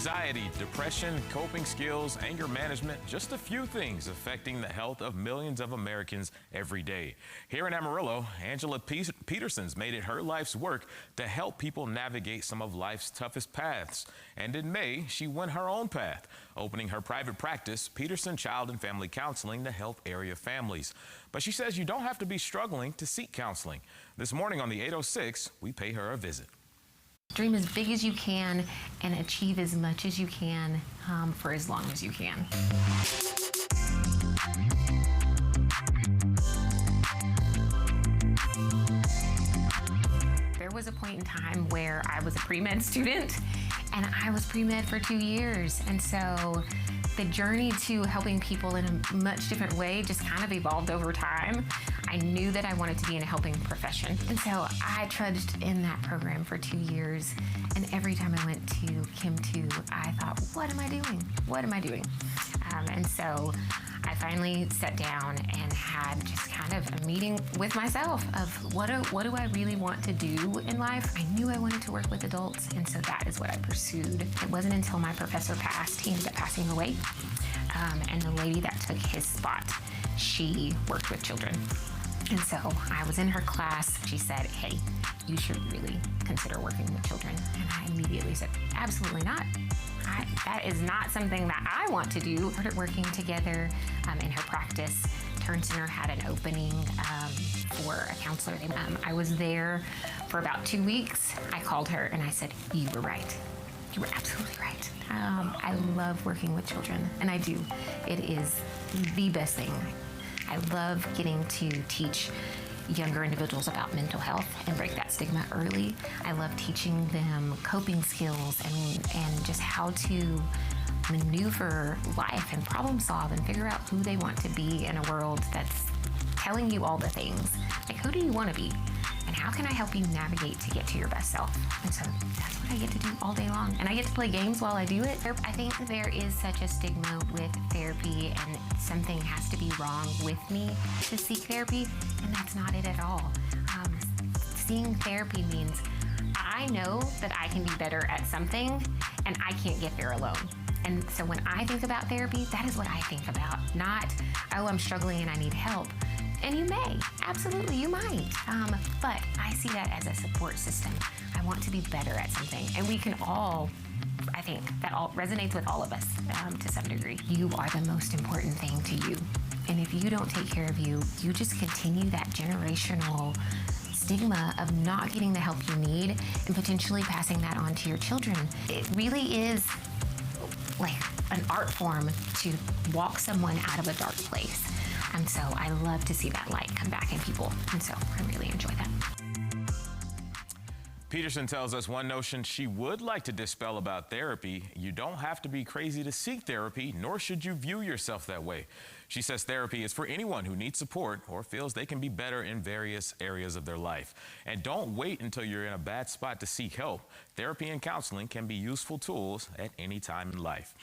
Anxiety, depression, coping skills, anger management, just a few things affecting the health of millions of Americans every day. Here in Amarillo, Angela Peterson's made it her life's work to help people navigate some of life's toughest paths. And in May, she went her own path, opening her private practice, Peterson Child and Family Counseling, to help area families. But she says you don't have to be struggling to seek counseling. This morning on the 806, we pay her a visit. Dream as big as you can and achieve as much as you can for as long as you can. There was a point in time where I was a pre-med student and I was pre-med for 2 years. And so the journey to helping people in a much different way just kind of evolved over time. I knew that I wanted to be in a helping profession. And so I trudged in that program for 2 years. And every time I went to Kim 2, I thought, what am I doing? What am I doing? And so I finally sat down and had just kind of a meeting with myself of what do I really want to do in life? I knew I wanted to work with adults, and so that is what I pursued. It wasn't until my professor passed, he ended up passing away, and the lady that took his spot, she worked with children. And so I was in her class. She said, hey, you should really consider working with children. And I immediately said, absolutely not. That is not something that I want to do. We started working together in her practice. Turn Center had an opening for a counselor. I was there for about 2 weeks. I called her and I said, you were right. You were absolutely right. I love working with children, and I do. It is the best thing. I love getting to teach younger individuals about mental health and break that stigma early. I love teaching them coping skills and just how to maneuver life and problem solve and figure out who they want to be in a world that's telling you all the things. Like, who do you want to be? And how can I help you navigate to get to your best self? And so that's what I get to do all day long. And I get to play games while I do it. I think there is such a stigma with therapy, and something has to be wrong with me to seek therapy, and that's not it at all. Seeing therapy means I know that I can be better at something, and I can't get there alone. And so when I think about therapy, that is what I think about, not, oh, I'm struggling and I need help. And you may, absolutely, you might. But I see that as a support system. I want to be better at something. And we can all, I think, that all resonates with all of us to some degree. You are the most important thing to you. And if you don't take care of you, you just continue that generational stigma of not getting the help you need and potentially passing that on to your children. It really is like an art form to walk someone out of a dark place. And so I love to see that light come back in people. And so I really enjoy that. Peterson tells us one notion she would like to dispel about therapy: you don't have to be crazy to seek therapy, nor should you view yourself that way. She says therapy is for anyone who needs support or feels they can be better in various areas of their life. And don't wait until you're in a bad spot to seek help. Therapy and counseling can be useful tools at any time in life.